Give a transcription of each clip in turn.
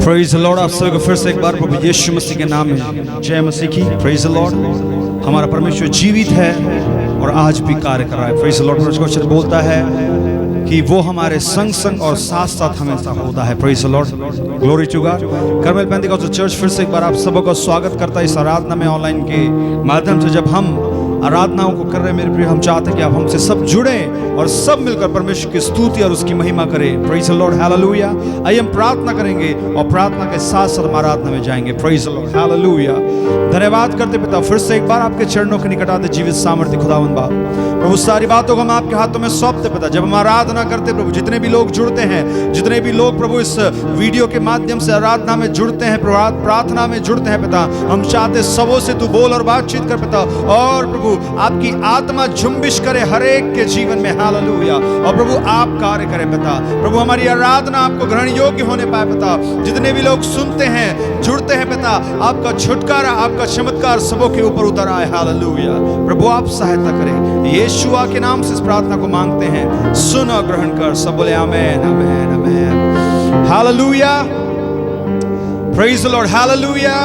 Praise the Lord. आप सभी को फिर से एक बार प्रभु यीशु मसीह के नाम में जय मसीह की। Praise the Lord. हमारा परमेश्वर जीवित है और आज भी कार्य कर रहा है। Praise the Lord. परमेश्वर बोलता है कि वो हमारे संग संग और साथ साथ हमेशा होता है। Praise the Lord. Glory to God. Carmel pentecostal church फिर से एक बार आप सबको स्वागत करता है इस आराधना में। ऑनलाइन के माध्यम से जब हम आराधनाओं को कर रहे हैं मेरे प्रिय, हम चाहते हैं कि आप हमसे सब जुड़ें और सब मिलकर परमेश्वर की स्तुति और उसकी महिमा करें। Praise the Lord. हालेलुया। आइए हम प्रार्थना करेंगे और प्रार्थना के साथ साथ हम आराधना में जाएंगे। Praise the Lord. हालेलुया। धन्यवाद करते पिता, फिर से एक बार आपके चरणों के निकट आते जीवित सामर्थ्य खुदावंद बाप प्रभु, सारी बातों को हम आपके हाथों में सौंपते पिता। जब हम आराधना करते प्रभु, जितने भी लोग जुड़ते हैं, जितने भी लोग प्रभु इस वीडियो के माध्यम से आराधना में जुड़ते हैं, प्रार्थना में जुड़ते हैं पिता, हम चाहते सबों से तू बोल और बातचीत कर पिता। और प्रभु आपकी आत्मा जुम्बिश करे हर एक के जीवन में। हालेलुया। और प्रभु आप कार्य करें पिता। प्रभु हमारी आराधना आपको ग्रहण योग्य होने पाए पिता। जितने भी लोग सुनते हैं, जुड़ते हैं पिता, आपका छुटकारा, आपका चमत्कार सबों के ऊपर उतर आए। हालेलुया। प्रभु आप सहायता करें, यीशुआ के नाम से इस प्रार्थना को मांगते हैं, सुन और ग्रहण कर। सब बोले amen amen amen. Hallelujah. Praise the Lord. Hallelujah.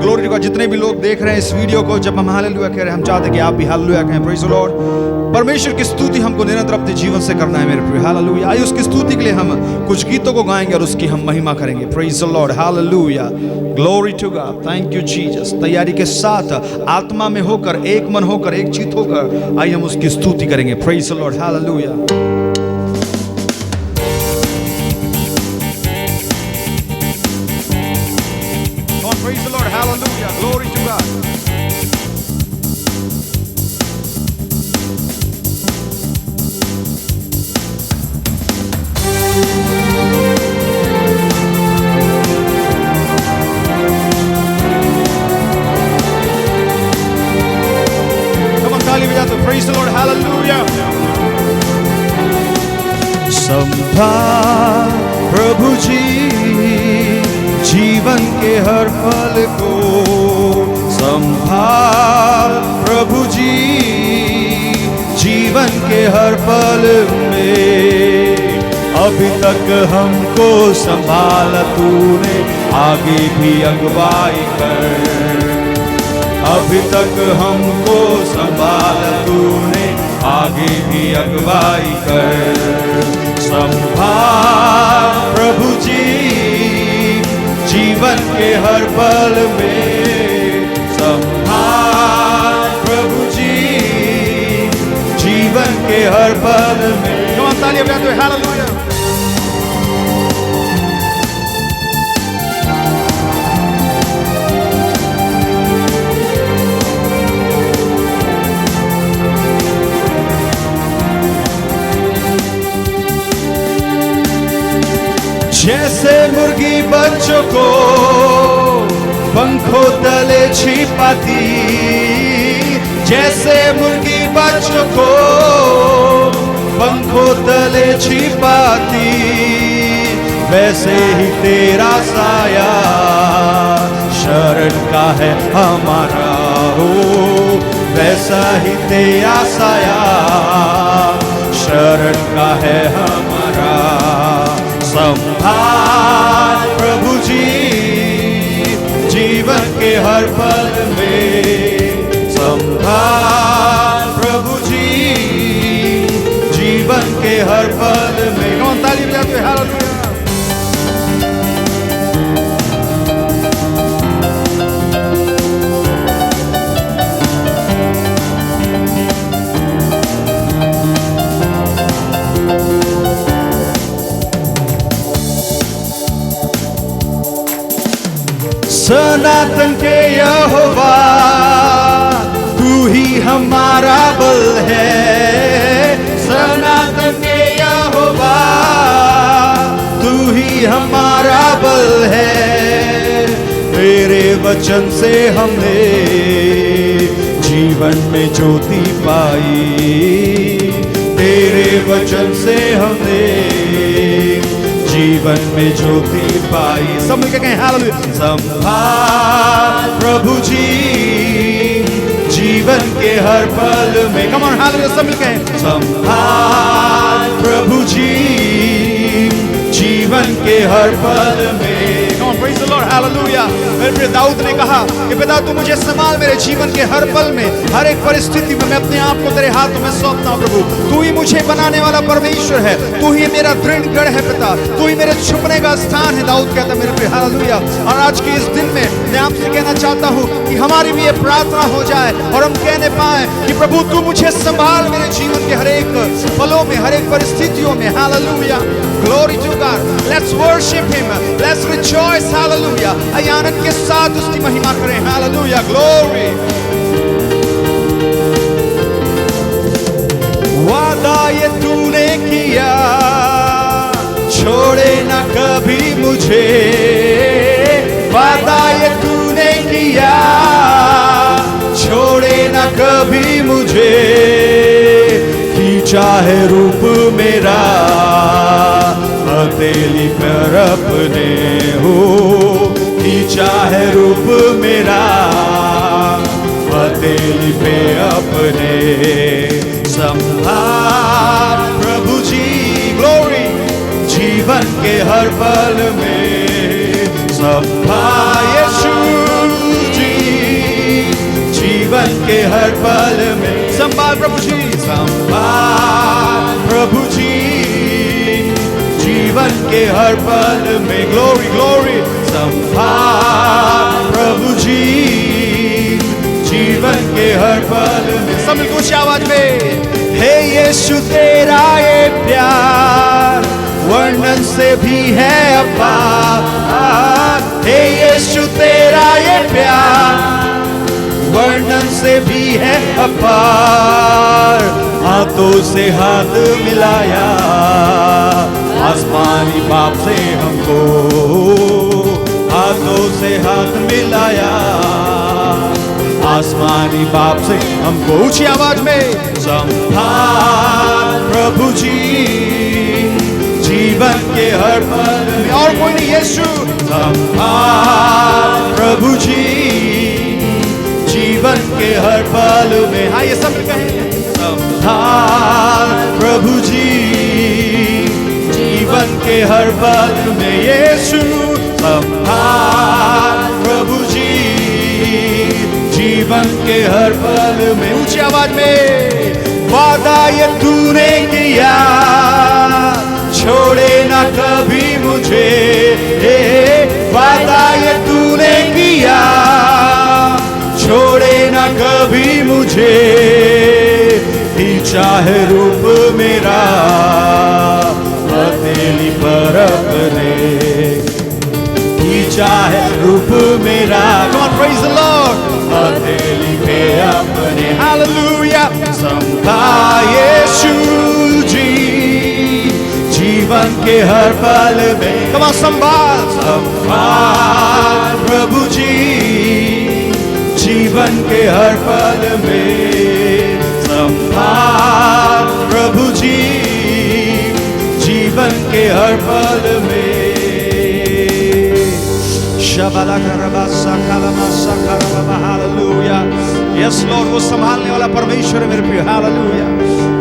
Glory to God. जितने भी लोग देख रहे हैं इस वीडियो को, जब हम हालेलुया कह रहे हैं, हम चाहते हैं कि आप भी हालेलुया कहें। Praise the Lord. परमेश्वर की स्तुति हमको निरंतर अपने जीवन से करना है मेरे प्रिय। हालेलुया। आइए उसकी स्तुति के लिए हम कुछ गीतों को गाएंगे और उसकी हम महिमा करेंगे। Praise the Lord. Hallelujah. Glory to God. Thank you Jesus. तैयारी के साथ आत्मा में होकर, एक मन होकर, एक चित होकर आइए हम उसकी स्तुति करेंगे। Praise the Lord. Hallelujah. Hallelujah. Glory to God. Come on, ताली बजा दो। Praise the Lord. Hallelujah. संभाल प्रभु जी जीवन के हर पल को, संभाल प्रभु जी जीवन के हर पल में। अभी तक हमको संभाला तूने, आगे भी अगुवाई कर। अभी तक हमको संभाला तूने, आगे भी अगुवाई कर। संभाल प्रभु जी जीवन के हर पल में। संभाल प्रभु जी जीवन के हर पल में। कौन तालियां बजाते हुए हालेलुया। जैसे मुर्गी बच्चों को पंखों तले छिपाती, जैसे मुर्गी बच्चों को पंखों तले छिपाती, वैसे ही तेरा साया शरण का है हमारा हो। वैसा ही तेरा साया शरण का है हमारा। संभाल प्रभु जी जीवन के हर पल में। संभाल प्रभु जी जीवन के हर पल में। कौन ताली बजाते हुए हालेलुया। सनातन के यहोवा तू ही हमारा बल है। सनातन के यहोवा तू ही हमारा बल है। तेरे वचन से हमने जीवन में ज्योति पाई। तेरे वचन से हमने जीवन में ज्योति पाई। सब मिलकर कहें हालेलुया। संभाल प्रभु जी जीवन के हर पल में। Come on hallelujah. सब मिलकर संभाल प्रभु जी जीवन जीवन के हर पल में। Come on, praise the Lord, hallelujah। मेरे प्रिय दाऊद ने कहा कि पिता तू मुझे संभाल मेरे जीवन के हर पल में, हर एक परिस्थिति में मैं अपने आप को तेरे हाथों में सौंपता हूं प्रभु। तू ही मुझे बनाने वाला परमेश्वर है, तू ही मेरा दृढ़ गढ़ है पिता, तू ही मेरे छुपने का स्थान है। दाऊद कहता है मेरे प्रिय हालेलुया। और आज के इस दिन में मैं आपसे कहना चाहता हूं कि हमारी भी ये प्रार्थना हो जाए और हम कहने पाए कि प्रभु तू मुझे संभाल मेरे जीवन के हर एक पलों में, हर एक परिस्थितियों में। Hallelujah, glory to God. Let's worship him, let's rejoice. Hallelujah, आइए आनंद के साथ उसकी महिमा करें। Hallelujah, glory. वादा ये तूने किया, छोड़े ना कभी मुझे। वादा ये तूने किया, छोड़े ना कभी मुझे। खींचा है रूप मेरा हथेली पर अपने हो, खींचा है रूप मेरा हथेली पे अपने। संभाल प्रभु जी, ग्लोरी, जीवन के हर पल में। संभाल यीशु जी, जीवन के हर पल में। संभाल प्रभु जी, संभाल प्रभु जी, जीवन के हर पल में। ग्लोरी ग्लोरी, संभाल प्रभु जी, जीवन के हर पल में। सब मिलकर उच्च आवाज में, हे यीशु तेरा ये प्यार वर्णन से भी है अपार। हे यीशु तेरा ये प्यार वर्णन से भी है अपार। हाथों से हाथ मिलाया आसमानी बाप से हमको, हाथों से हाथ मिलाया आसमानी बाप से हमको। ऊंची आवाज में, संभाल प्रभु जी, जीवन के हर पल में। और कोई नहीं, यीशु। संभाल प्रभु जी, जीवन के हर पल में। हाँ, ये सब कहें, संभाल प्रभु जी, जीवन के हर पल में। यीशु, संभाल प्रभु जी, जीवन के हर पल में। ऊंची आवाज में, वादा ये तूने किया, छोड़े ना कभी मुझे। वादा ये तूने किया, छोड़े ना कभी मुझे। खींचा है रूप मेरा हथेली पर अपने, खींचा है रूप मेरा। Come on, praise the Lord, हथेली पे अपने। हालेलुया, संभाल यीशु जी, जीवन के हर पल में। Come on, संभाल, संभाल प्रभु जी, जीवन के हर पल में। संभाल प्रभु जी, जीवन के हर पल में। हालेलुया, यस लॉर्ड, वो संभालने वाला परमेश्वर है मेरे प्रिय। Hallelujah,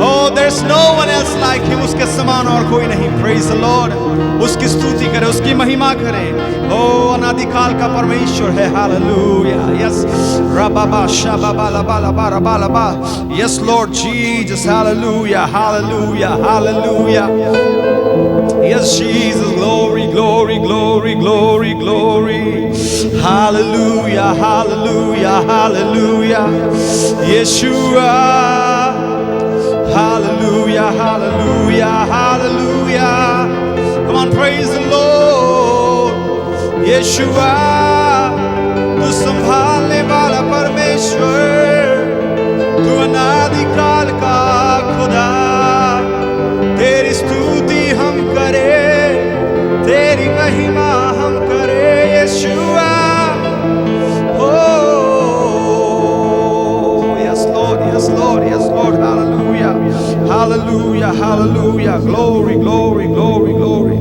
oh there's no one else like him, उसके समान और कोई नहीं। praise the Lord, उसकी स्तुति करे, उसकी महिमा करे। oh अनादिकाल का परमेश्वर है। हालेलुया, यस रबाबा शाबाबा लबा लबा रबा लबा। Yes Lord Jesus, hallelujah hallelujah hallelujah. Yes, Jesus, glory, glory, glory, glory, glory. Hallelujah, hallelujah, hallelujah. Yeshua. Hallelujah, hallelujah, hallelujah. Come on, praise the Lord. Yeshua, तू संभालने वाला परमेश्वर, तू अनादिकाल का खुदा। तेरी स्तुति हम करें, तेरी महिमा हम करें यीशुआ। Yes Lord, yes Lord, yes Lord, hallelujah, hallelujah, hallelujah, glory, glory, glory, glory.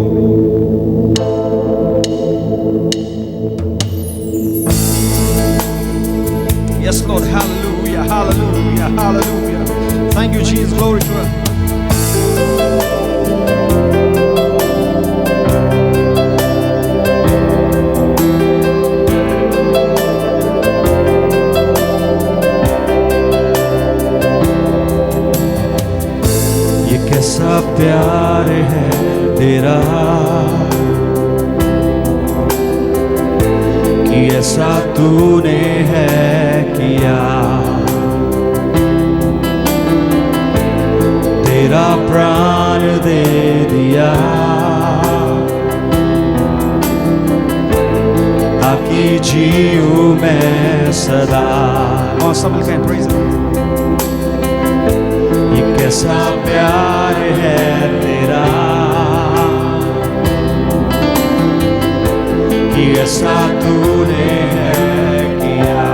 Yes Lord, hallelujah, hallelujah, hallelujah. Thank you Jesus, glory to us. कैसा प्यार है तेरा, कि ऐसा तूने है किया। तेरा प्राण दे दिया ताकि जीऊं मैं सदा। और सब लिखें प्रेज़ द लॉर्ड। ये कैसा प्यार है तेरा, कि ऐसा तूने है किया।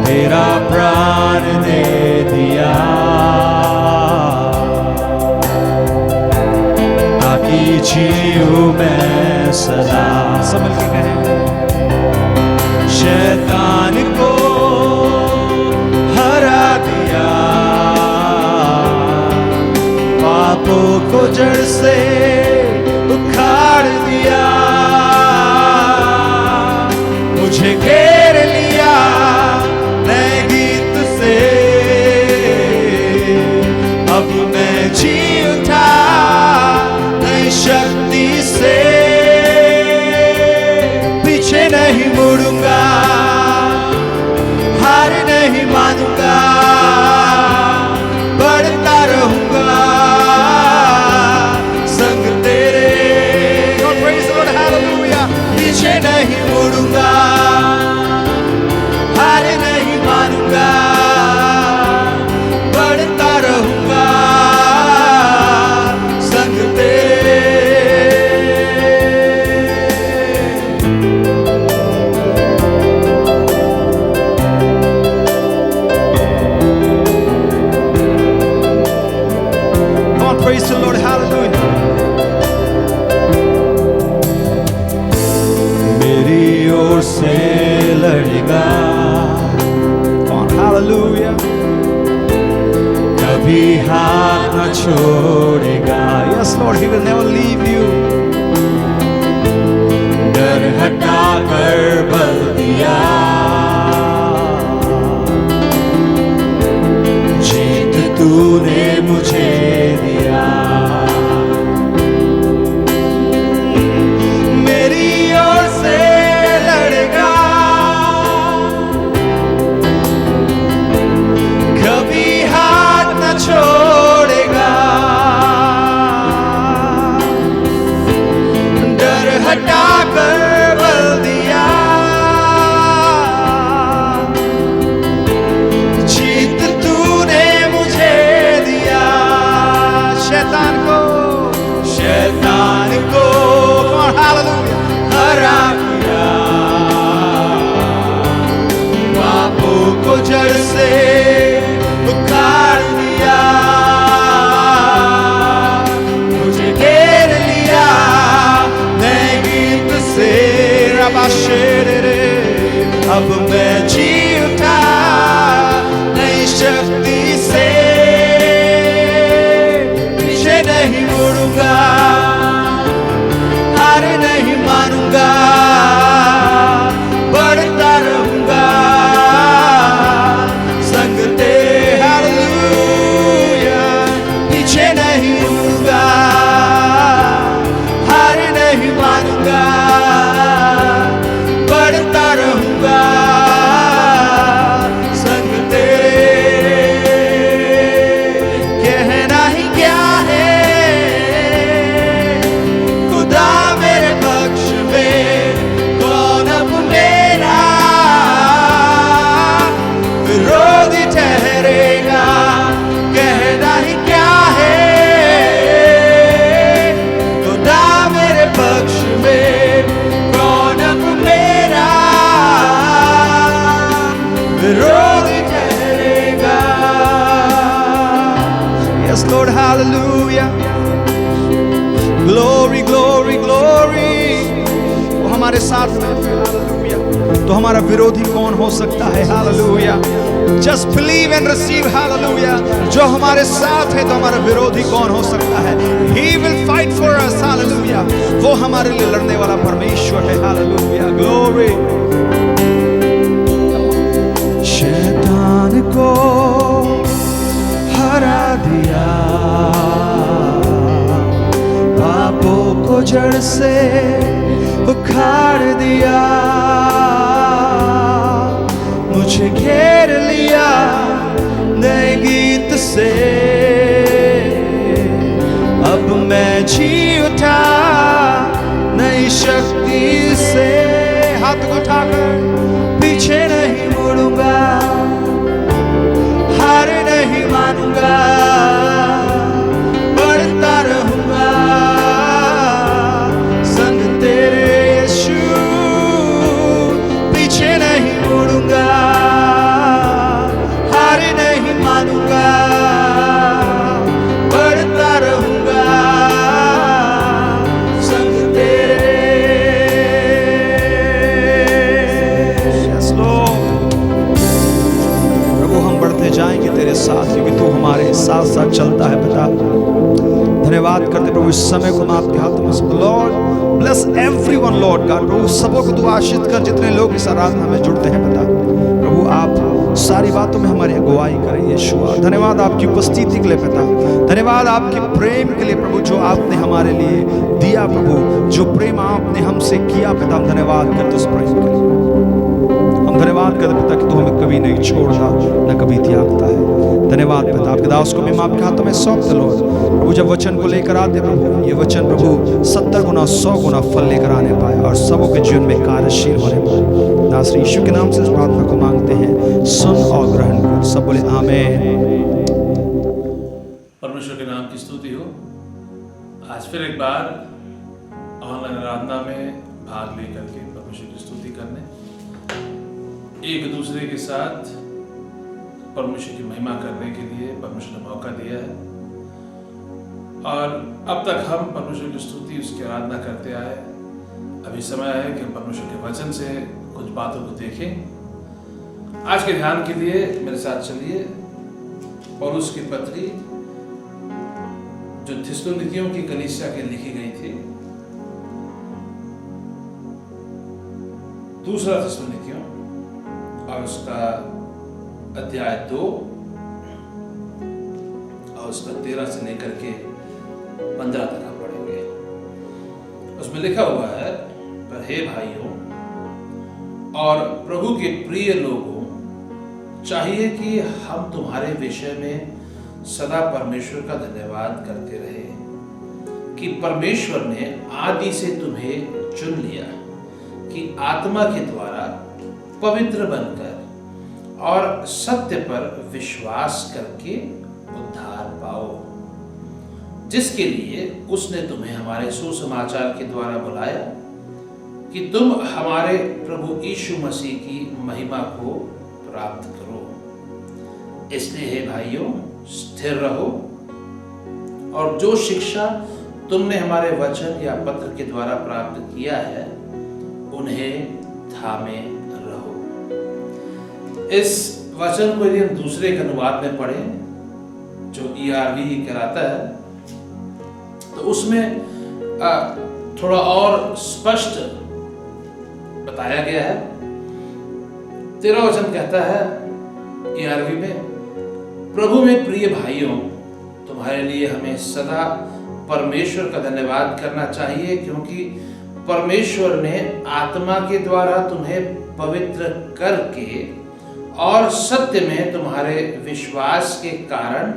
तेरा प्राण दे दिया ताकि जीऊं मैं सदा। सब मिलके कहें, शैतान को हरा दिया, पापों को जड़ से उखाड़ दिया। मुझे घेर लिया नए गीत से, अब मैं जी उठा नई शक्ति से। पीछे नहीं मुड़ूंगा, हार नहीं मानूंगा, बढ़ता रहूंगा संग तेरे। पीछे नहीं मुड़ूंगा, हार नहीं मानूंगा, बढ़ता रहूंगा संग तेरे। Come on, praise the Lord, hallelujah. मेरी ओर से लड़ेगा, कौन हालेलुया, कभी हाथ न छोड़ेगा। Yes Lord, He will never leave you. डर हटा कर बल दिया, जीत तूने मुझे दिया। मेरी ओर से लड़ेगा, कभी हाथ न छोड़ेगा। डर हटा कर बल दिया, जीत तूने मुझे दिया। शैतान को हालेलुया हरा दिया, पापों को जड़ से उखाड़ दिया। मुझे घेर लिया नए गीत से, रबा शेरे। अब मैं जी उठा नई शक्ति से। पीछे नहीं मुड़ूंगा, हार नहीं मानूंगा, बढ़ता रहूंगा संग तेरे। हालेलुया, पीछे नहीं मुड़ूंगा, हार नहीं मानूंगा, बढ़ता रहूंगा संग तेरे। कहना ही क्या है, खुदा मेरे पक्ष में, कौन अब मेरा विरोधी ठहरेगा। कहना ही क्या है, खुदा मेरे पक्ष में, कौन अब मेरा विरोधी ठहरेगा। Yes Lord, hallelujah. Glory, glory, glory. वो हमारे साथ में, हालेलुया। तो हमारा विरोधी कौन हो सकता है? Hallelujah. Just believe and receive, hallelujah. जो हमारे साथ है तो हमारा विरोधी कौन हो सकता है? He will fight for us, hallelujah. वो हमारे लिए लड़ने वाला परमेश्वर है, हालेलुया। Glory. शैतान को जड़ से उखाड़ दिया, मुझे घेर लिया नए गीत से। अब मैं जी उठा नई शक्ति से। हाथ को उठाकर पीछे नहीं मुड़ूंगा, हार नहीं मानूंगा, बढ़ता रहूंगा संग तेरे यीशु। पीछे नहीं मुड़ूंगा, हार नहीं मानूंगा, बढ़ता रहूंगा संग तेरे। यस लॉर्ड, प्रभु हम बढ़ते जाएंगे तेरे साथ, क्योंकि तू हमारे साथ साथ चलता है पिता। धन्यवाद करते प्रभु इस समय को हम आपके हाथों में। Lord bless everyone Lord God, प्रभु सबों को तू आशीष कर जितने लोग इस आराधना में जुड़ते हैं पिता। प्रभु आप सारी बातों में हमारी अगुवाई करें यीशुआ। धन्यवाद आपकी उपस्थिति के लिए पिता, धन्यवाद आपके प्रेम के लिए प्रभु जो आपने हमारे लिए दिया प्रभु, जो प्रेम आपने हमसे किया पिता। हम धन्यवाद करते उस प्रेम के लिए। हम धन्यवाद करते पिता कि तू हमें कभी नहीं छोड़ता न कभी त्यागता है। धन्यवाद पिता, आपके दास को भी हम आपके हाथों में सौंपते लॉर्ड। प्रभु जब वचन को लेकर आते प्रभु, ये वचन प्रभु 70 गुना 100 गुना फल लेकर आने पाए और सबों के जीवन में कार्यशील होने पाए। नासरी यीशु के नाम से इस प्रार्थना को मांगते हैं, सुन और ग्रहण कर। सब बोले आमीन। परमेश्वर के नाम की स्तुति हो। आज फिर एक बार ऑनलाइन आराधना में भाग लेकर के परमेश्वर की स्तुति करने, एक दूसरे के साथ परमेश्वर की महिमा करने के लिए परमेश्वर ने मौका दिया है। और अब तक हम परमेश्वर की स्तुति, उसकी आराधना करते आए। अभी समय है कि हम परमेश्वर के वचन से कुछ बातों को देखें। आज के ध्यान के लिए मेरे साथ चलिए पौलुस की पत्री जो थिस्सलुनीकियों की कलीसिया के लिखी गई थी, दूसरा थिस्सलुनीकियों और उसका अध्याय 2 और उसका 13 से लेकर के 15 तक हम पढ़ेंगे। उसमें लिखा हुआ है, पर हे भाइयों और प्रभु के प्रिय लोगों, चाहिए कि हम तुम्हारे विषय में सदा परमेश्वर का धन्यवाद करते रहें कि परमेश्वर ने आदि से तुम्हें चुन लिया कि आत्मा के द्वारा पवित्र बनकर और सत्य पर विश्वास करके उद्धार पाओ, जिसके लिए उसने तुम्हें हमारे सुसमाचार के द्वारा बुलाया कि तुम हमारे प्रभु यीशु मसीह की महिमा को प्राप्त करो। इसलिए हे भाइयों, स्थिर रहो और जो शिक्षा तुमने हमारे वचन या पत्र के द्वारा प्राप्त किया है उन्हें थामे रहो। इस वचन को यदि हम दूसरे के अनुवाद में पढ़ें जो ERV कहलाता है, तो उसमें थोड़ा और स्पष्ट बताया गया है। 13 वचन कहता है ERV में, प्रभु में प्रिय भाइयों, तुम्हारे लिए हमें सदा परमेश्वर का धन्यवाद करना चाहिए, क्योंकि परमेश्वर ने आत्मा के द्वारा तुम्हें पवित्र करके और सत्य में तुम्हारे विश्वास के कारण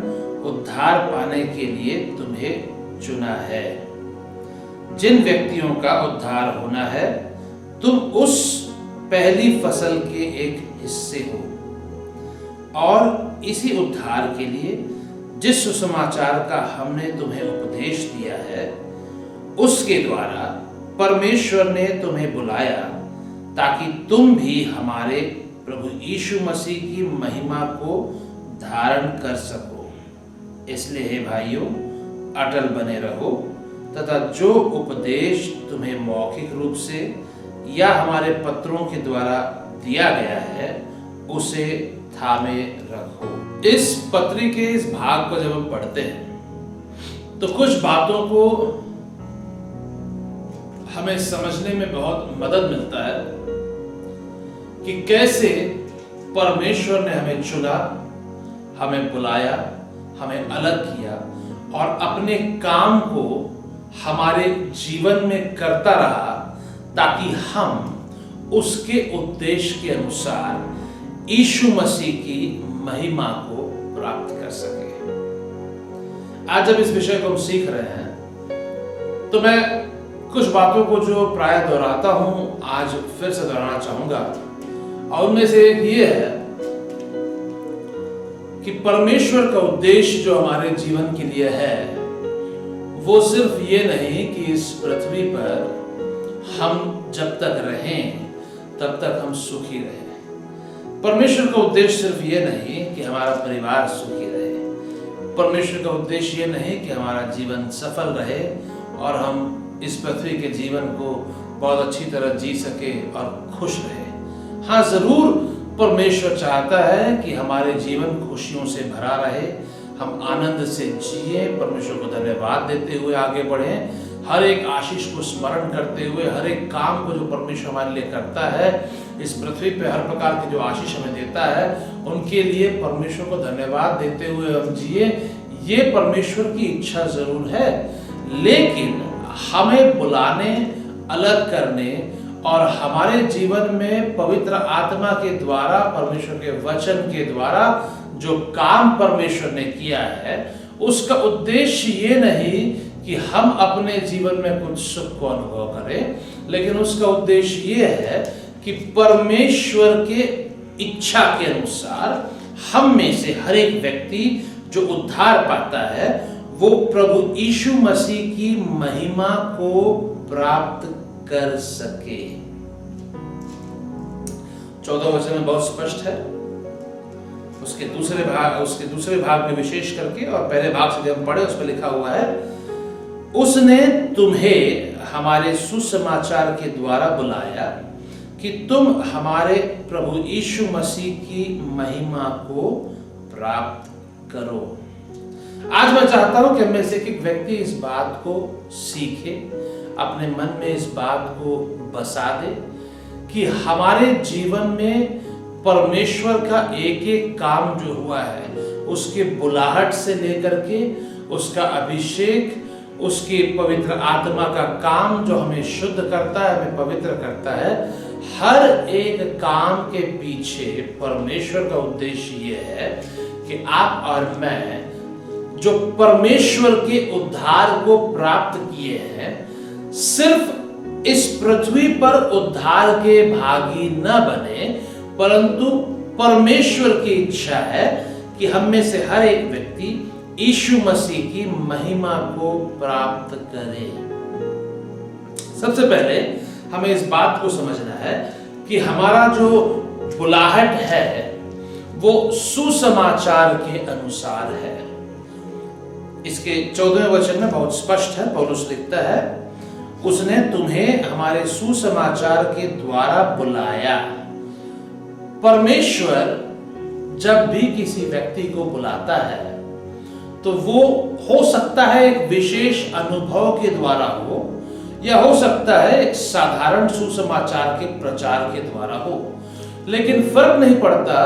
उद्धार पाने के लिए तुम्हें चुना है। जिन व्यक्तियों का उद्धार होना है, तुम उस पहली फसल के एक हिस्से हो और इसी उद्धार के लिए जिस सुसमाचार का हमने तुम्हें उपदेश दिया है, उसके द्वारा परमेश्वर ने तुम्हें बुलाया ताकि तुम भी हमारे प्रभु यीशु मसीह की महिमा को धारण कर सको। इसलिए हे भाइयों, अटल बने रहो तथा जो उपदेश तुम्हें मौखिक रूप से या हमारे पत्रों के द्वारा दिया गया है उसे थामे रखो। इस पत्री के इस भाग को जब हम पढ़ते हैं तो कुछ बातों को हमें समझने में बहुत मदद मिलता है कि कैसे परमेश्वर ने हमें चुना, हमें बुलाया, हमें अलग किया और अपने काम को हमारे जीवन में करता रहा ताकि हम उसके उद्देश्य के अनुसार यीशु मसीह की महिमा को प्राप्त कर सके। आज जब इस विषय को हम सीख रहे हैं तो मैं कुछ बातों को जो प्राय दोहराता हूं आज फिर से दोहराना चाहूंगा, और उनमें से एक ये है कि परमेश्वर का उद्देश्य जो हमारे जीवन के लिए है वो सिर्फ ये नहीं कि इस पृथ्वी पर हम जब तक रहें तब तक हम सुखी रहें। परमेश्वर का उद्देश्य सिर्फ ये नहीं कि हमारा परिवार सुखी रहे। परमेश्वर का उद्देश्य ये नहीं कि हमारा जीवन सफल रहे और हम इस पृथ्वी के जीवन को बहुत अच्छी तरह जी सके और खुश रहे। हाँ, जरूर परमेश्वर चाहता है कि हमारे जीवन खुशियों से भरा रहे, हम आनंद से जिए, परमेश्वर को धन्यवाद देते हुए आगे बढ़ें, हर एक आशीष को स्मरण करते हुए, हर एक काम को जो परमेश्वर हमारे लिए करता है इस पृथ्वी पे, हर प्रकार की जो आशीष हमें देता है उनके लिए परमेश्वर को धन्यवाद देते हुए हम जिए। ये परमेश्वर की इच्छा जरूर है, लेकिन हमें बुलाने, अलग करने और हमारे जीवन में पवित्र आत्मा के द्वारा, परमेश्वर के वचन के द्वारा जो काम परमेश्वर ने किया है उसका उद्देश्य ये नहीं कि हम अपने जीवन में कुछ सुख को अनुभव करें, लेकिन उसका उद्देश्य ये है कि परमेश्वर के इच्छा के अनुसार हम में से हर एक व्यक्ति जो उद्धार पाता है वो प्रभु यीशु मसीह की महिमा को प्राप्त कर सके। 14 वचन में बहुत स्पष्ट है, उसके दूसरे भाग में विशेष करके, और पहले भाग से जब हम पढ़े उसमें लिखा हुआ है, उसने तुम्हें हमारे सुसमाचार के द्वारा बुलाया कि तुम हमारे प्रभु यीशु मसीह की महिमा को प्राप्त करो। आज मैं चाहता हूं कि हम में से एक व्यक्ति इस बात को सीखे, अपने मन में इस बात को बसा दे कि हमारे जीवन में परमेश्वर का एक एक काम जो हुआ है, उसके बुलाहट से लेकर के उसका अभिषेक, उसकी पवित्र आत्मा का काम जो हमें शुद्ध करता है, हमें पवित्र करता है, हर एक काम के पीछे परमेश्वर का उद्देश्य ये है कि आप और मैं जो परमेश्वर के उद्धार को प्राप्त किए हैं, सिर्फ इस पृथ्वी पर उद्धार के भागी न बने, परंतु परमेश्वर की इच्छा है कि हम में से हर एक व्यक्ति यीशु मसीह की महिमा को प्राप्त करे। सबसे पहले हमें इस बात को समझना है कि हमारा जो बुलाहट है वो सुसमाचार के अनुसार है। इसके 14वें वचन में बहुत स्पष्ट है, पौलुस लिखता है, उसने तुम्हें हमारे सुसमाचार के द्वारा बुलाया। परमेश्वर जब भी किसी व्यक्ति को बुलाता है तो वो हो सकता है एक विशेष अनुभव के द्वारा हो, या हो सकता है एक साधारण सुसमाचार के प्रचार के द्वारा हो, लेकिन फर्क नहीं पड़ता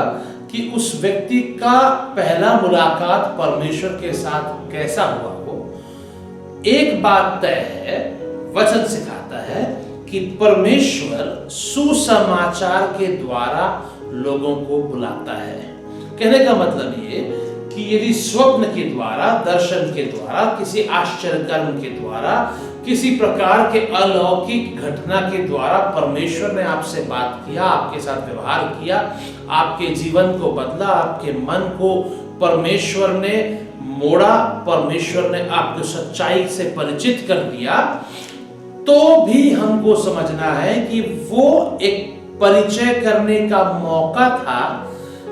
कि उस व्यक्ति का पहला मुलाकात परमेश्वर के साथ कैसा हुआ हो। एक बात तय है, वचन सिखाता है कि परमेश्वर सुसमाचार के द्वारा लोगों को बुलाता है। कहने का मतलब ये कि यदि स्वप्न के द्वारा, दर्शन के द्वारा, किसी आश्चर्य कर्म के द्वारा, किसी प्रकार के अलौकिक घटना के द्वारा परमेश्वर ने आपसे बात किया, आपके साथ व्यवहार किया, आपके जीवन को बदला, आपके मन को परमेश्वर ने मोड़ा, परमेश्वर ने आपको सच्चाई से परिचित कर दिया, तो भी हमको समझना है कि वो एक परिचय करने का मौका था,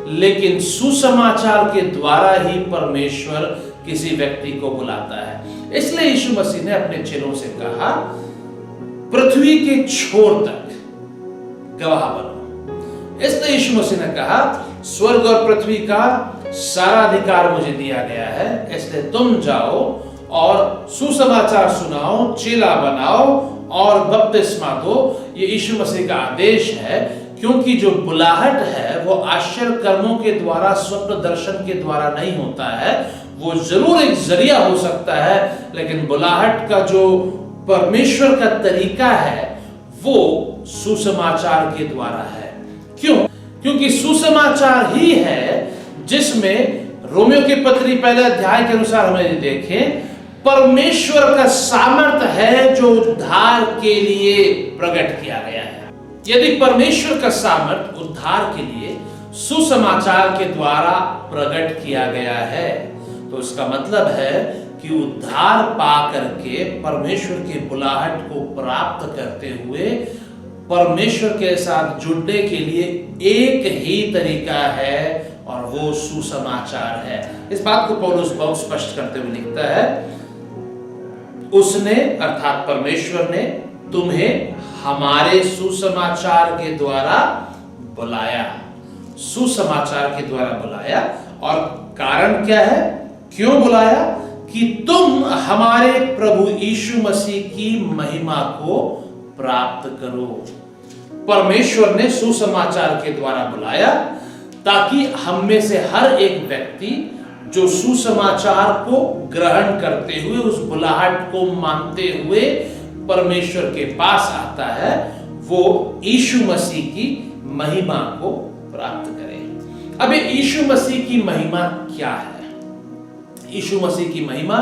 लेकिन सुसमाचार के द्वारा ही परमेश्वर किसी व्यक्ति को बुलाता है। इसलिए यीशु मसीह ने अपने चेलों से कहा, पृथ्वी के छोर तक गवाह बनो। इसलिए यीशु मसीह ने कहा, स्वर्ग और पृथ्वी का सारा अधिकार मुझे दिया गया है, इसलिए तुम जाओ और सुसमाचार सुनाओ, चेला बनाओ और बपतिस्मा दो। ये यीशु मसीह का आदेश है, क्योंकि जो बुलाहट है वो आश्चर्य कर्मों के द्वारा, स्वप्न दर्शन के द्वारा नहीं होता है। वो जरूर एक जरिया हो सकता है, लेकिन बुलाहट का जो परमेश्वर का तरीका है वो सुसमाचार के द्वारा है। क्यों? क्योंकि सुसमाचार ही है जिसमें रोमियो की पत्री पहले अध्याय के अनुसार हमें देखें, परमेश्वर का सामर्थ्य है जो उद्धार के लिए प्रकट किया गया है। यदि परमेश्वर का सामर्थ्य उद्धार के लिए सुसमाचार के द्वारा प्रकट किया गया है, तो इसका मतलब है कि उद्धार पा करके परमेश्वर की बुलाहट को प्राप्त करते हुए परमेश्वर के साथ जुड़ने के लिए एक ही तरीका है और वो सुसमाचार है। इस बात को पौलुस बहुत स्पष्ट करते हुए लिखता है, उसने अर्थात परमेश्वर ने तुम्हें हमारे सुसमाचार के द्वारा बुलाया, सुसमाचार के द्वारा बुलाया। और कारण क्या है, क्यों बुलाया? कि तुम हमारे प्रभु यीशु मसीह की महिमा को प्राप्त करो। परमेश्वर ने सुसमाचार के द्वारा बुलाया ताकि हम में से हर एक व्यक्ति जो सुसमाचार को ग्रहण करते हुए, उस बुलाहट को मानते हुए परमेश्वर के पास आता है, वो यीशु मसीह की महिमा को प्राप्त करे। अब ये यीशु मसीह की महिमा क्या है? यीशु मसीह की महिमा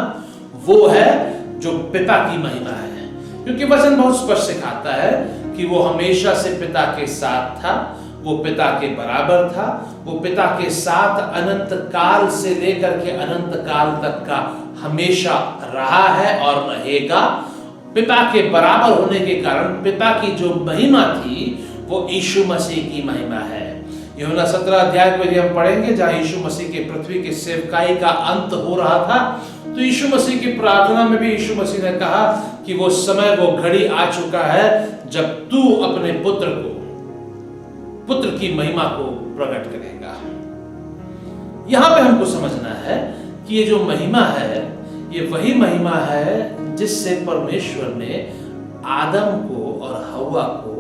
वो है जो पिता की महिमा है, क्योंकि वचन बहुत स्पष्ट सिखाता है कि वो हमेशा से पिता के साथ था, वो पिता के बराबर था, वो पिता के साथ अनंत काल से लेकर के अनंत काल तक का हमेशा रहा है और रहेगा। पिता के बराबर होने के कारण पिता की जो महिमा थी वो यीशु मसीह की महिमा है। यूहन्ना 17 अध्याय को यदि हम पढ़ेंगे, जहां यीशु मसीह के पृथ्वी की सेवकाई का अंत हो रहा था, तो यीशु मसीह की प्रार्थना में भी यीशु मसीह ने कहा कि वो समय, वो घड़ी आ चुका है जब तू अपने पुत्र की महिमा को प्रकट करेगा। यहां पे हमको समझना है कि ये जो महिमा है, ये वही महिमा है जिससे परमेश्वर ने आदम को और हव्वा को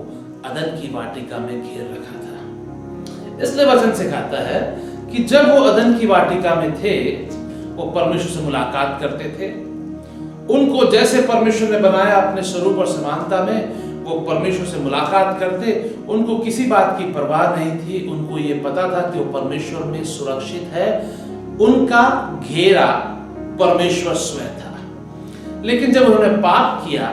अदन की वाटिका में घेर रखा था। इसलिए वचन सिखाता है कि जब वो अदन की वाटिका में थे, वो परमेश्वर से मुलाकात करते थे। उनको जैसे परमेश्वर ने बनाया अपने स्वरूप और समानता में, वो परमेश्वर से मुलाकात करते। उनको किसी बात की परवाह नहीं थी, उनको ये पता था कि वो परमेश्वर में सुरक्षित है। उनका घेरा परमेश्वर स्वयं था। लेकिन जब उन्होंने पाप किया,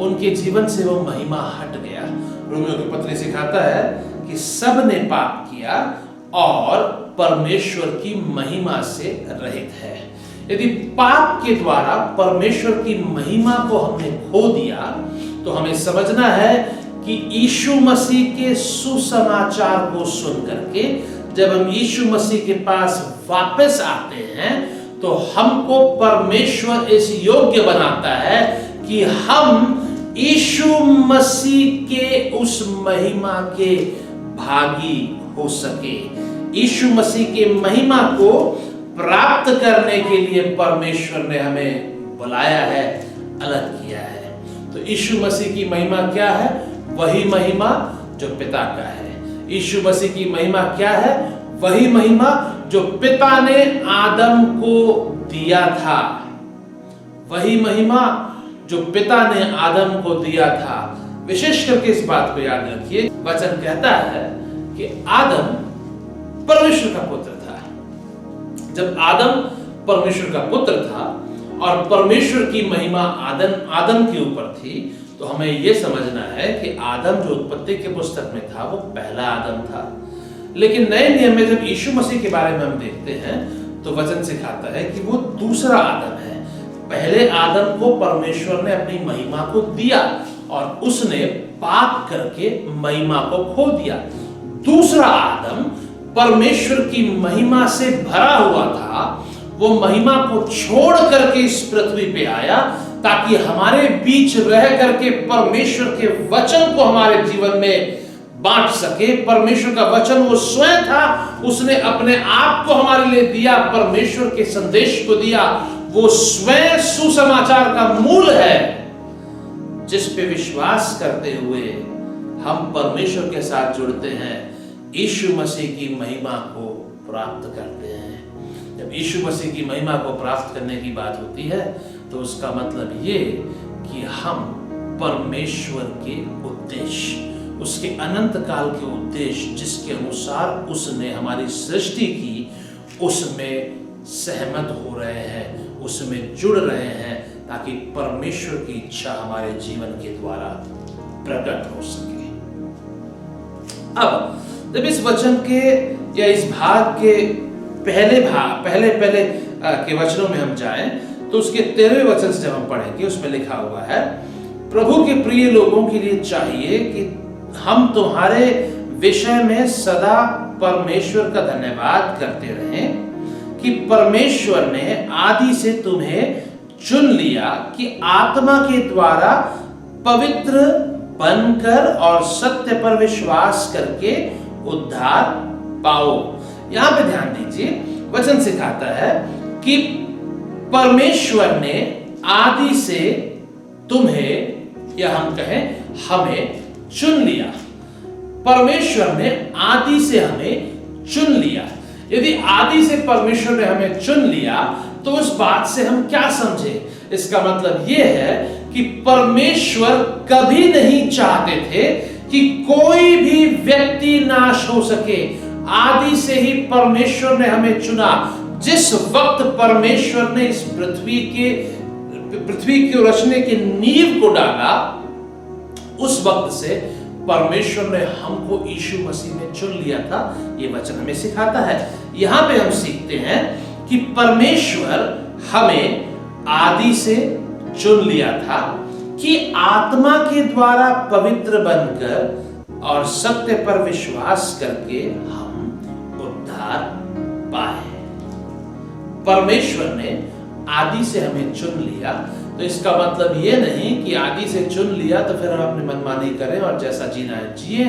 उनके जीवन से वो महिमा हट गया। रोमियो की पत्री सिखाता है कि सब ने पाप किया और परमेश्वर की महिमा से रहित है। यदि पाप के द्वारा परमेश्वर की महिमा को हमने खो दिया, तो हमें समझना है कि यीशु मसीह के सुसमाचार को सुन करके जब हम यीशु मसीह के पास वापस आते हैं, तो हमको परमेश्वर इस योग्य बनाता है कि हम यीशु मसीह के उस महिमा के भागी हो सके। यीशु मसीह के महिमा को प्राप्त करने के लिए परमेश्वर ने हमें बुलाया है, अलग किया है। तो यीशु मसीह की महिमा क्या है? वही महिमा जो पिता का है। यीशु मसीह की महिमा क्या है? वही महिमा जो पिता ने आदम को दिया था। वही महिमा जो पिता ने आदम को दिया था। विशेष करके इस बात को याद रखिए, वचन कहता है कि आदम परमेश्वर का पुत्र था। जब आदम परमेश्वर का पुत्र था और परमेश्वर की महिमा आदम के ऊपर थी, तो हमें यह समझना है कि आदम जो उत्पत्ति के पुस्तक में था वो पहला आदम था। लेकिन नए नियम में जब यीशु मसीह के बारे में हम देखते हैं, तो वचन सिखाता है कि वो दूसरा आदम है। पहले आदम को परमेश्वर ने अपनी महिमा को दिया और उसने पाप करके महिमा को खो दिया। दूसरा आदम परमेश्वर की महिमा से भरा हुआ था। वो महिमा को छोड़ करके इस पृथ्वी पे आया ताकि हमारे बीच रह करके परमेश्वर के वचन को हमारे जीवन में बांट सके। परमेश्वर का वचन वो स्वयं था, उसने अपने आप को हमारे लिए दिया, परमेश्वर के संदेश को दिया। वो स्वयं सुसमाचार का मूल है, जिस पे विश्वास करते हुए हम परमेश्वर के साथ जुड़ते हैं, यीशु मसीह की महिमा को प्राप्त करते हैं। जब यीशु मसीह की महिमा को प्राप्त करने की बात होती है तो उसका मतलब ये कि हम परमेश्वर के उद्देश्य, उसके अनंत काल के उद्देश्य जिसके अनुसार उसने हमारी सृष्टि की, उसमें सहमत हो रहे हैं, उसमें जुड़ रहे हैं, ताकि परमेश्वर की इच्छा हमारे जीवन के द्वारा प्रकट हो सके। अब जब इस वचन के या इस भाग के पहले के वचनों में हम जाएं तो उसके 13वें वचन से जब हम पढ़ेंगे, उसमें लिखा हुआ है, प्रभु के प्रिय लोगों के लिए चाहिए कि हम तुम्हारे विषय में सदा परमेश्वर का धन्यवाद करते रहें कि परमेश्वर ने आदि से तुम्हें चुन लिया कि आत्मा के द्वारा पवित्र बनकर और सत्य पर विश्वास करके उद्धार पाओ। यहां पे ध्यान दीजिए, वचन सिखाता है कि परमेश्वर ने आदि से तुम्हें, या हम कहें हमें चुन लिया। परमेश्वर ने आदि से हमें चुन लिया। यदि आदि से परमेश्वर ने हमें चुन लिया तो उस बात से हम क्या समझे? इसका मतलब यह है कि परमेश्वर कभी नहीं चाहते थे कि कोई भी व्यक्ति नाश हो सके। आदि से ही परमेश्वर ने हमें चुना। जिस वक्त परमेश्वर ने इस पृथ्वी के रचने की नींव को डाला, उस वक्त से परमेश्वर ने हमको यीशु मसीह में चुन लिया था। यह वचन हमें सिखाता है। यहां पे हम सीखते हैं कि परमेश्वर हमें आदि से चुन लिया था कि आत्मा के द्वारा पवित्र बनकर और सत्य पर विश्वास करके हम उद्धार पाए। परमेश्वर ने आदि से हमें चुन लिया, तो इसका मतलब ये नहीं कि आदि से चुन लिया तो फिर हम अपनी मनमानी करें और जैसा जीना है जिए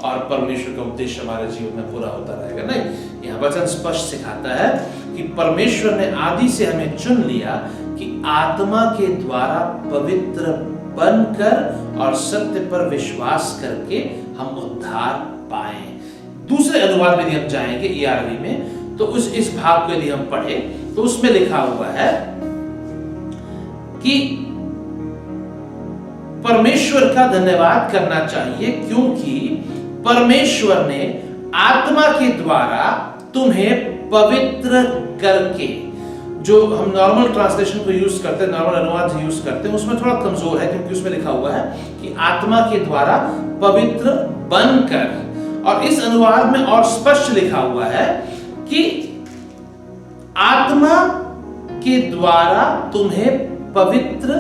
और परमेश्वर का उद्देश्य हमारे जीवन में पूरा होता रहेगा। नहीं, यह वचन स्पष्ट सिखाता है कि परमेश्वर ने आदि से हमें चुन लिया कि आत्मा के द्वारा पवित्र बनकर और सत्य पर विश्वास करके हम उद्धार पाए। दूसरे अनुवाद में यदि हम जाएंगे ERV में, तो इस भाग को यदि हम पढ़े तो उसमें लिखा हुआ है कि परमेश्वर का धन्यवाद करना चाहिए क्योंकि परमेश्वर ने आत्मा के द्वारा तुम्हें पवित्र करके, जो हम नॉर्मल ट्रांसलेशन को यूज करते हैं, नॉर्मल अनुवाद यूज करते हैं, उसमें थोड़ा कमजोर है क्योंकि उसमें लिखा हुआ है कि आत्मा के द्वारा पवित्र बनकर, और इस अनुवाद में और स्पष्ट लिखा हुआ है कि आत्मा के द्वारा तुम्हें पवित्र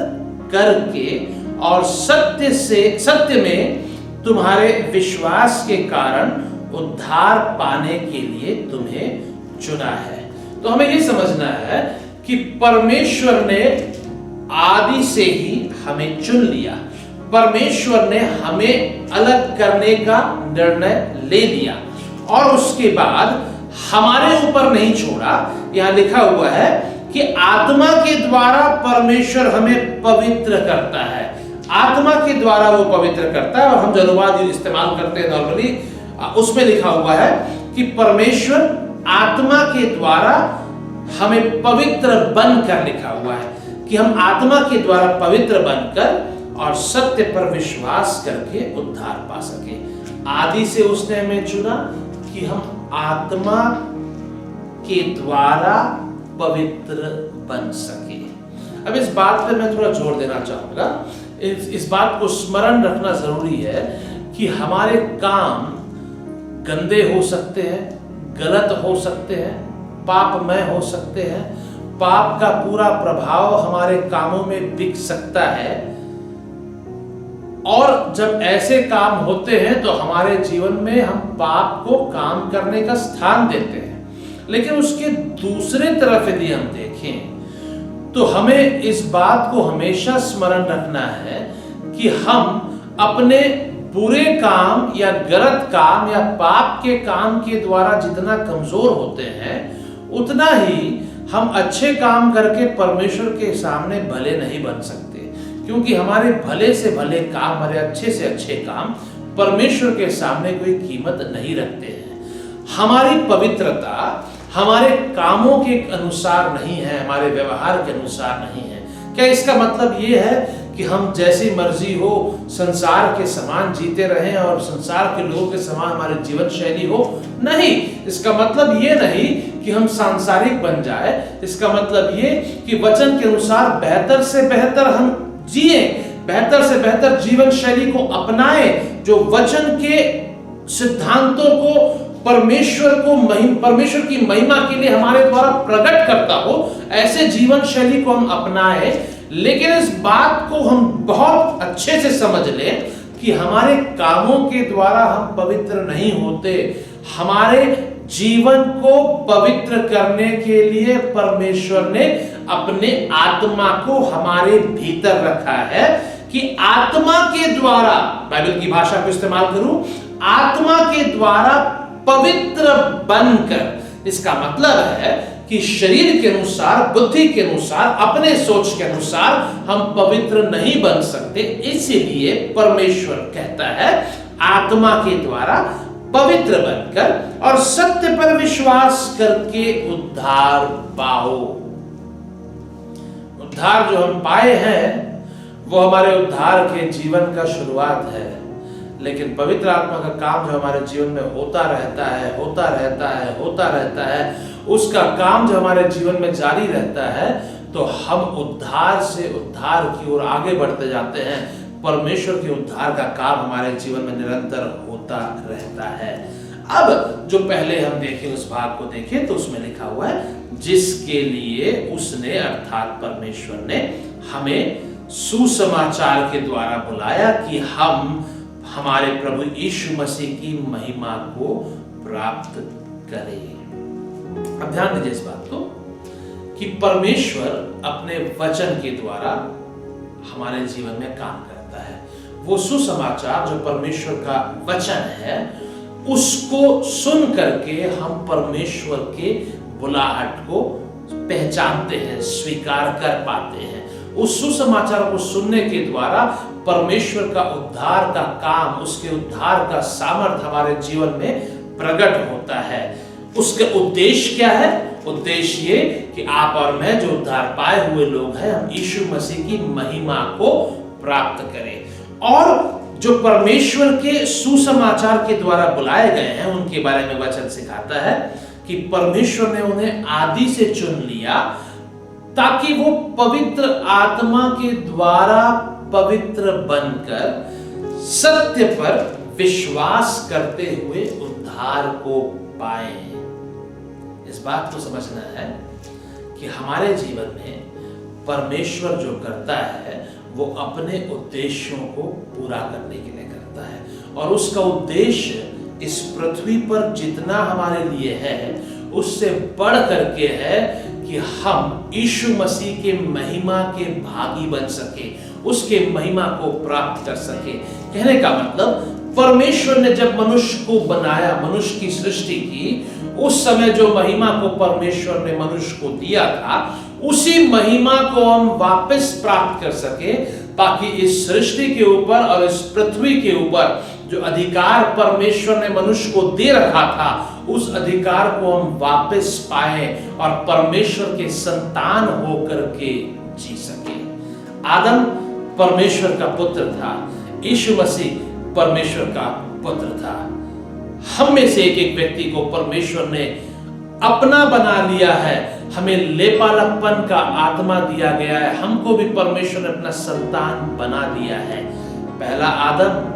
करके और सत्य में तुम्हारे विश्वास के कारण उद्धार पाने के लिए तुम्हें चुना है। तो हमें यह समझना है कि परमेश्वर ने आदि से ही हमें चुन लिया। परमेश्वर ने हमें अलग करने का निर्णय ले लिया और उसके बाद हमारे ऊपर नहीं छोड़ा। यहां लिखा हुआ है कि आत्मा के द्वारा परमेश्वर हमें पवित्र करता है। आत्मा के द्वारा वो पवित्र करता है, और हम जो अनुवाद इस्तेमाल करते हैं नॉर्मली, उसमें लिखा हुआ है कि परमेश्वर आत्मा के द्वारा हमें पवित्र बनकर, लिखा हुआ है कि हम आत्मा के द्वारा पवित्र बनकर और सत्य पर विश्वास करके उद्धार पा सके। आदि से उसने हमें चुना कि हम आत्मा के द्वारा पवित्र बन सके। अब इस बात पे मैं थोड़ा जोर देना चाहूंगा। इस बात को स्मरण रखना जरूरी है कि हमारे काम गंदे हो सकते हैं, गलत हो सकते हैं, पापमय हो सकते हैं। पाप का पूरा प्रभाव हमारे कामों में दिख सकता है, और जब ऐसे काम होते हैं तो हमारे जीवन में हम पाप को काम करने का स्थान देते हैं। लेकिन उसके दूसरे तरफ यदि हम देखें तो हमें इस बात को हमेशा स्मरण रखना है कि हम अपने बुरे काम या गलत काम या पाप के काम के द्वारा जितना कमजोर होते हैं, उतना ही हम अच्छे काम करके परमेश्वर के सामने भले नहीं बन सकते, क्योंकि हमारे भले से भले काम, हमारे अच्छे से अच्छे काम परमेश्वर के सामने कोई कीमत नहीं रखते हैं। हमारी पवित्रता हमारे कामों के अनुसार नहीं है, हमारे व्यवहार के अनुसार नहीं है। क्या इसका मतलब ये है कि हम जैसी मर्जी हो संसार के समान जीते रहें और संसार के लोगों के समान हमारी जीवन शैली हो? नहीं, इसका मतलब ये नहीं कि हम सांसारिक बन जाए। इसका मतलब ये कि वचन के अनुसार बेहतर से बेहतर हम जिए, बेहतर से बेहतर जीवन शैली को अपनाएं, जो वचन के सिद्धांतों को परमेश्वर की महिमा के लिए हमारे द्वारा प्रकट करता हो, ऐसे जीवन शैली को हम अपनाएं। लेकिन इस बात को हम बहुत अच्छे से समझ लें कि हमारे कामों के द्वारा हम पवित्र नहीं होते। हमारे जीवन को पवित्र करने के लिए परमेश्वर ने अपने आत्मा को हमारे भीतर रखा है कि आत्मा के द्वारा, बाइबल की भाषा को इस्तेमाल करूं, आत्मा के द्वारा पवित्र बनकर। इसका मतलब है कि शरीर के अनुसार, बुद्धि के अनुसार, अपने सोच के अनुसार हम पवित्र नहीं बन सकते। इसीलिए परमेश्वर कहता है आत्मा के द्वारा पवित्र बनकर और सत्य पर विश्वास करके उद्धार पाओ। उद्धार जो हम पाए हैं वो हमारे उद्धार के जीवन का शुरुआत है, लेकिन पवित्र आत्मा का काम जो हमारे जीवन में होता रहता है, उसका काम जो हमारे जीवन में जारी रहता है, तो हम उद्धार से उद्धार की ओर आगे बढ़ते जाते हैं। परमेश्वर के उद्धार का काम हमारे जीवन में निरंतर होता रहता है। अब जो पहले हम देखें उस भाग को देखें तो उसमें लिखा हुआ है जिसके लिए उसने अर्थात परमेश्वर ने हमें सुसमाचार के द्वारा बुलाया कि हम हमारे प्रभु यीशु मसीह की महिमा को प्राप्त करें। अब ध्यान दीजिए इस बात को कि परमेश्वर अपने वचन के द्वारा हमारे जीवन में काम करता है। वो सुसमाचार जो परमेश्वर का वचन है, उसको सुन करके हम परमेश्वर के बुलाहट को पहचानते हैं, स्वीकार कर पाते हैं। उस सुसमाचार को सुनने के द्वारा परमेश्वर का उद्धार का काम, उसके उद्धार का सामर्थ हमारे जीवन में प्रकट होता है। उसका उद्देश्य क्या है? उद्देश्य ये कि आप और मैं जो उद्धार पाए हुए लोग हैं, हम यीशु मसीह की महिमा को प्राप्त करें। और जो परमेश्वर के सुसमाचार के द्वारा बुलाए गए हैं, उनके बारे में वचन सिखाता है कि परमेश्वर ने उन्हें आदि से चुन लिया ताकि वो पवित्र आत्मा के द्वारा पवित्र बनकर सत्य पर विश्वास करते हुए उद्धार को पाए। इस बात को समझना है कि हमारे जीवन में परमेश्वर जो करता है वो अपने उद्देश्यों को पूरा करने के लिए करता है, और उसका उद्देश्य इस पृथ्वी पर जितना हमारे लिए है उससे बढ़ करके है कि हम यीशु मसीह के महिमा के भागी बन सके, उसके महिमा को प्राप्त कर सके। कहने का मतलब परमेश्वर ने जब मनुष्य को बनाया, मनुष्य की सृष्टि की, उस समय जो महिमा को परमेश्वर ने मनुष्य को दिया था, उसी महिमा को हम वापस प्राप्त कर सके, ताकि इस सृष्टि के ऊपर और इस पृथ्वी के ऊपर जो अधिकार परमेश्वर ने मनुष्य को दे रखा था, उस अधिकार को हम वापस पाए और परमेश्वर के संतान होकर के जी सके। आदम परमेश्वर का पुत्र था, यीशु मसीह परमेश्वर का पुत्र था। हम में से एक एक व्यक्ति को परमेश्वर ने अपना बना लिया है, हमें लेपालकपन का आत्मा दिया गया है, हमको भी परमेश्वर ने अपना संतान बना दिया है। पहला आदम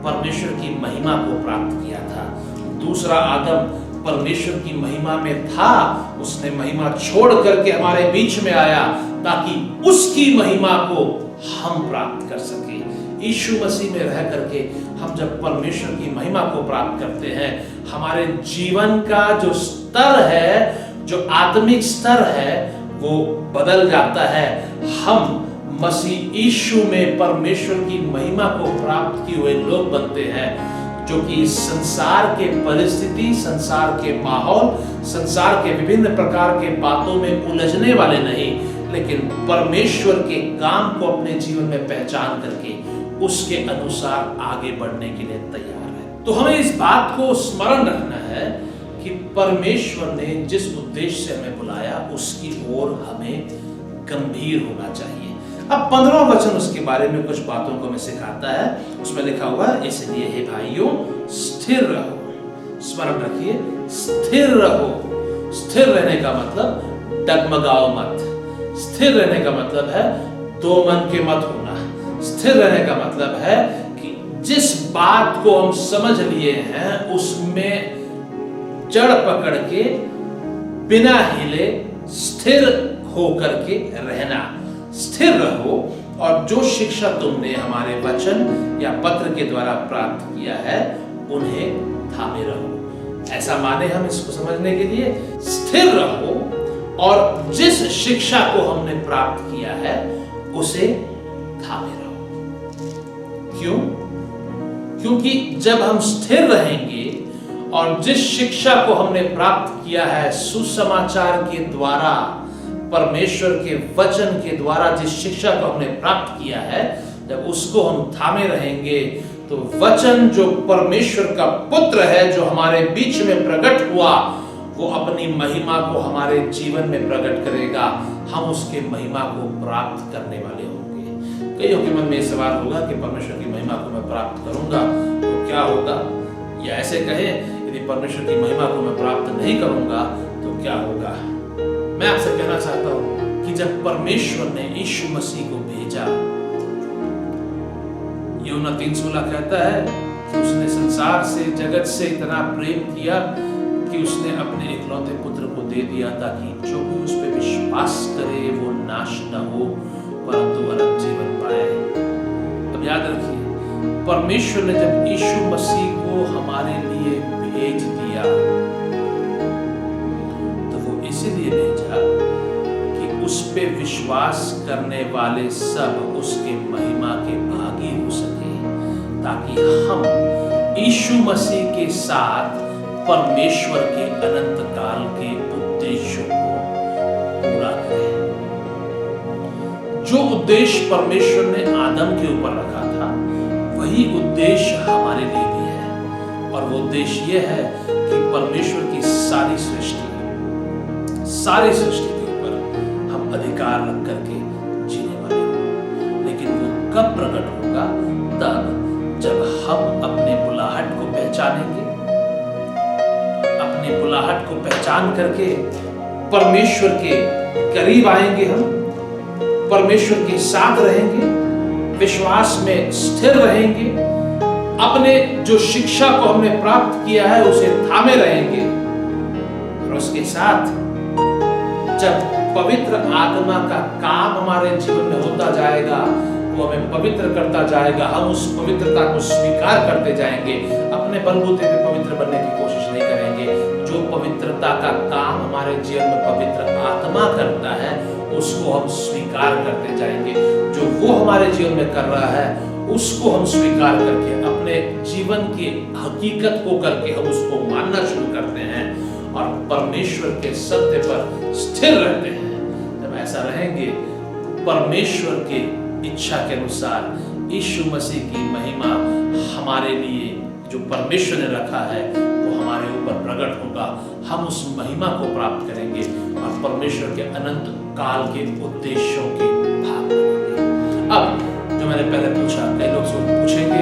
परमेश्वर की महिमा को प्राप्त किया था, दूसरा आदम परमेश्वर की महिमा में था, उसने महिमा छोड़ करके हमारे बीच में आया ताकि उसकी महिमा को हम प्राप्त कर सके। यीशु मसीह में रह करके हम जब परमेश्वर की महिमा को प्राप्त करते हैं, हमारे जीवन का जो स्तर है, जो आत्मिक स्तर है, वो बदल जाता है। हम मसीह यीशु में परमेश्वर की महिमा को प्राप्त किए हुए लोग बनते हैं, जो कि संसार के परिस्थिति, संसार के माहौल, संसार के विभिन्न प्रकार के बातों में उलझने वाले नहीं, लेकिन परमेश्वर के काम को अपने जीवन में पहचान करके उसके अनुसार आगे बढ़ने के लिए तैयार है। तो हमें इस बात को स्मरण रखना है कि परमेश्वर ने जिस उद्देश्य से हमें बुलाया उसकी ओर हमें गंभीर होना चाहिए। अब 15वां वचन उसके बारे में कुछ बातों को हमें सिखाता है। उसमें लिखा हुआ है, इसलिए हे भाइयों स्थिर रहो। स्मरण रखिए, स्थिर रहो। स्थिर रहने का मतलब डगमगाओ मत। स्थिर रहने का मतलब है दो मन के मत होना। स्थिर रहने का मतलब है कि जिस बात को हम समझ लिए हैं उसमें जड़ पकड़ के बिना हिले स्थिर होकर के रहना। स्थिर रहो और जो शिक्षा तुमने हमारे वचन या पत्र के द्वारा प्राप्त किया है उन्हें थामे रहो। ऐसा माने हम इसको समझने के लिए, स्थिर रहो और जिस शिक्षा को हमने प्राप्त किया है उसे थामे रहो। क्यों? क्योंकि जब हम स्थिर रहेंगे और जिस शिक्षा को हमने प्राप्त किया है सुसमाचार के द्वारा, परमेश्वर के वचन के द्वारा जिस शिक्षा को हमने प्राप्त किया है, जब उसको हम थामे रहेंगे तो वचन जो परमेश्वर का पुत्र है, जो हमारे बीच में प्रकट हुआ, वो अपनी महिमा को हमारे जीवन में प्रकट करेगा। हम उसके महिमा को प्राप्त करने वाले होंगे। कईयों के मन में यह सवाल होगा कि परमेश्वर की महिमा को मैं प्राप्त करूंगा तो क्या होगा, या ऐसे कहें यदि परमेश्वर की महिमा को मैं प्राप्त नहीं करूंगा तो क्या होगा। मैं आपसे कहना चाहता हूं कि जब परमेश्वर ने यीशु मसीह को भेजा, यूहन्ना 3:16 कहता है कि उसने संसार से, जगत से इतना प्रेम किया कि उसने अपने इकलौते पुत्र को दे दिया ताकि जो भी उस पर विश्वास करे वो नाश न हो परंतु अनंत जीवन पाए। अब याद रखिए, परमेश्वर ने जब यीशु मसीह को हमारे लिए भेज दिया तो वो इसीलिए भेजा कि उस पे विश्वास करने वाले सब उसके महिमा के भागी हो सके, ताकि हम यीशु मसीह के साथ परमेश्वर के अनंत काल के उद्देश्यों को पूरा करें। जो उद्देश्य परमेश्वर ने आदम के ऊपर रखा था वही उद्देश्य हमारे लिए भी है, और वो उद्देश्य ये है कि परमेश्वर की सारी सृष्टि के ऊपर हम अधिकार रख करके जीने वाले हों। लेकिन वो कब प्रकट होगा? तब जब हम अपने बुलाहट को पहचानेंगे, अपने बुलाहट को पहचान करके परमेश्वर के करीब आएंगे, हम परमेश्वर के साथ रहेंगे, विश्वास में स्थिर रहेंगे, अपने जो शिक्षा को हमने प्राप्त किया है उसे थामे रहेंगे, और उसके साथ जब पवित्र आत्मा का काम हमारे जीवन में होता जाएगा, वो हमें पवित्र करता जाएगा, हम उस पवित्रता को स्वीकार करते जाएंगे। अपने बलबूते पे पवित्र बनने की कोशिश नहीं करेंगे। जो पवित्रता का काम हमारे जीवन में पवित्र आत्मा करता है उसको हम स्वीकार करते जाएंगे। जो वो हमारे जीवन में कर रहा है उसको हम स्वीकार करके अपने जीवन की हकीकत को करके हम उसको मानना शुरू करते हैं और परमेश्वर के सत्य पर स्थिर रहते हैं। जब ऐसा रहेंगे, परमेश्वर के इच्छा के अनुसार यीशु मसीह की महिमा हमारे लिए जो परमेश्वर ने रखा है वो हमारे ऊपर प्रकट होगा। हम उस महिमा को प्राप्त करेंगे और परमेश्वर के अनंत काल के उद्देश्यों के भाग बनेंगे। अब जो मैंने पहले पूछा, कई लोग पूछेंगे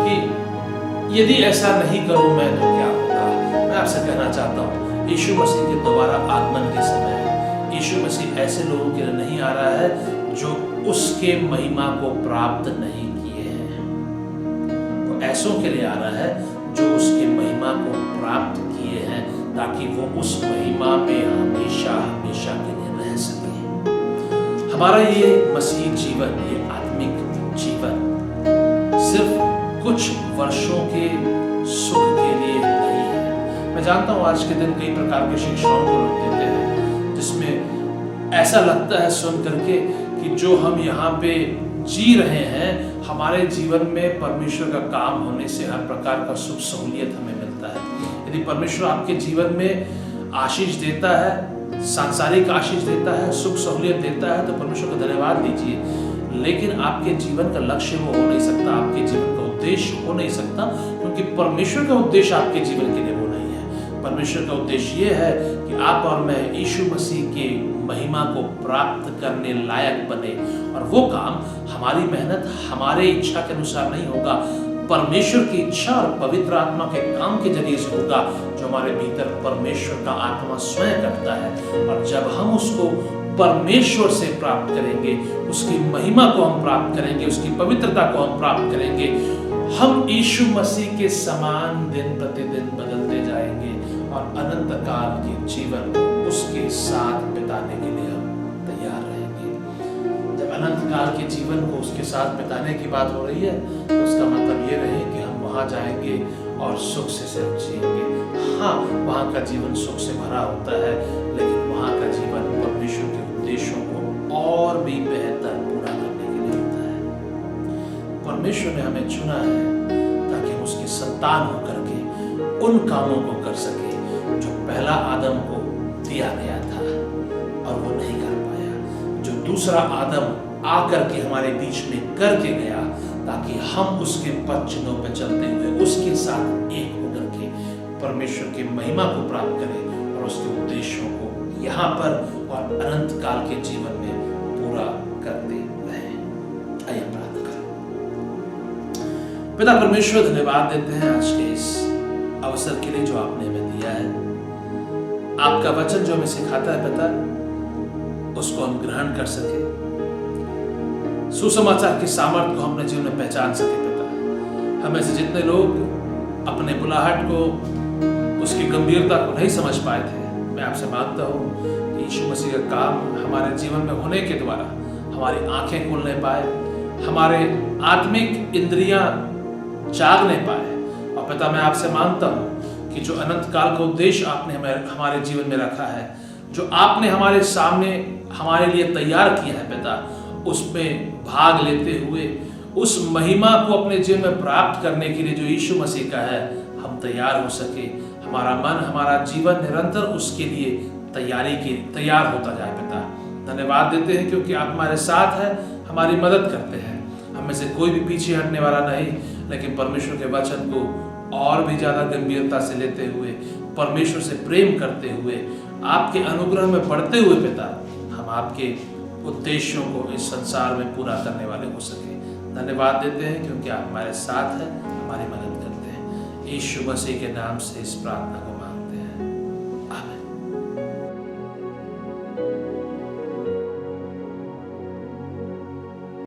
कि यदि ऐसा नहीं करूं मैं तो क्या होगा। मैं आपसे कहना चाहता हूं, यीशु मसीह के दोबारा आगमन के समय यीशु मसीह ऐसे लोगों के लिए नहीं आ रहा है जो उसके महिमा को प्राप्त नहीं किए हैं। वो ऐसों के लिए आ रहा है जो उसके महिमा को प्राप्त किए हैं, ताकि वो उस महिमा में हमेशा हमेशा के लिए रह सके। हमारा ये मसीह जीवन, ये आत्मिक जीवन सिर्फ कुछ वर्षों के सुख के लिए नहीं है। मैं जानता हूँ आज के दिन कई प्रकार की शिक्षाओं को लोग देते हैं जिसमें ऐसा लगता है सुन करके कि जो हम यहाँ पे जी रहे हैं, हमारे जीवन में परमेश्वर का काम होने से हर प्रकार का सुख सहूलियत हमें मिलता है। यदि परमेश्वर आपके जीवन में आशीष देता है, सांसारिक आशीष देता है, सुख सहूलियत देता है तो परमेश्वर का धन्यवाद दीजिए। लेकिन आपके जीवन का लक्ष्य वो हो नहीं सकता, आपके जीवन का उद्देश्य हो नहीं सकता, क्योंकि परमेश्वर का उद्देश्य आपके जीवन के लिए वो नहीं है। परमेश्वर का उद्देश्य ये है कि आप और मैं यीशु मसीह के महिमा को प्राप्त करने लायक बने, और वो काम हमारी मेहनत, हमारे इच्छा के अनुसार नहीं होगा, परमेश्वर की इच्छा और पवित्र आत्मा के काम के जरिए से होगा, जो हमारे भीतर परमेश्वर का आत्मा स्वयं करता है। और जब हम उसको परमेश्वर से प्राप्त करेंगे, उसकी महिमा को हम प्राप्त करेंगे, उसकी पवित्रता को हम प्राप्त करेंगे, हम यीशु मसीह के समान दिन प्रतिदिन बदलते जाएंगे और अनंत काल के जीवन को उसके साथ बिताने के लिए हम तैयार रहेंगे। जब अनंत काल के जीवन को उसके साथ बिताने की बात हो रही है, तो उसका मतलब ये रहे कि हम वहाँ जाएंगे और सुख से सिर्फ जिएंगे। हाँ, वहाँ का जीवन सुख से भरा होता है, लेकिन वहाँ का जीवन परमेश्वर के उद्देश्यों को और भी बेहतर पूरा करने के लिए होता है। परमेश्वर ने हमें चुना है ताकि हम उसकी संतान होकर के उन कामों को कर सके जो पहला आदम को दिया गया था और वो नहीं कर पाया, जो दूसरा आदम आकर के हमारे बीच में करके गया, ताकि हम उसके पद चिन्हों पर चलते हुए उसके साथ एक होकर के परमेश्वर की महिमा को प्राप्त करें और उसके उद्देश्यों को यहाँ पर और अनंत काल के जीवन में पूरा करते रहें। आइए प्रार्थना करें। पिता परमेश्वर, धन्यवाद देते हैं आज के इस अवसर के लिए जो आपने हमें दिया है। आपका वचन जो हमें सिखाता है पिता, उसको हम ग्रहण कर सके, सुसमाचार की सामर्थ्य को अपने जीवन में पहचान सके पिता। हमें से जितने लोग अपने बुलाहट को, उसकी गंभीरता को नहीं समझ पाए थे, मैं आपसे मांगता हूँ कि यीशु मसीह का काम हमारे जीवन में होने के द्वारा हमारी आंखें खुलने पाए, हमारे आत्मिक इंद्रियां जागने पाए। और पिता, मैं आपसे मांगता हूँ कि जो अनंत काल का उद्देश्य आपने हमारे जीवन में रखा है, जो आपने हमारे सामने हमारे लिए तैयार किया है पिता, उसमें भाग लेते हुए उस महिमा को अपने जीवन में प्राप्त करने के लिए जो यीशु मसीह का है, हम तैयार हो सके। हमारा मन, हमारा जीवन निरंतर उसके लिए तैयार होता जाए पिता। धन्यवाद देते हैं क्योंकि आप हमारे साथ हैं, हमारी मदद करते हैं। हमें से कोई भी पीछे हटने वाला नहीं, लेकिन परमेश्वर के वचन को और भी ज्यादा गंभीरता से लेते हुए, परमेश्वर से प्रेम करते हुए, आपके अनुग्रह में बढ़ते हुए पिता, हम आपके उद्देश्यों को इस संसार में पूरा करने वाले हो सके। धन्यवाद देते हैं क्योंकि आप हमारे साथ हैं, हमारी मदद करते हैं। यीशु मसीह के नाम से इस प्रार्थना को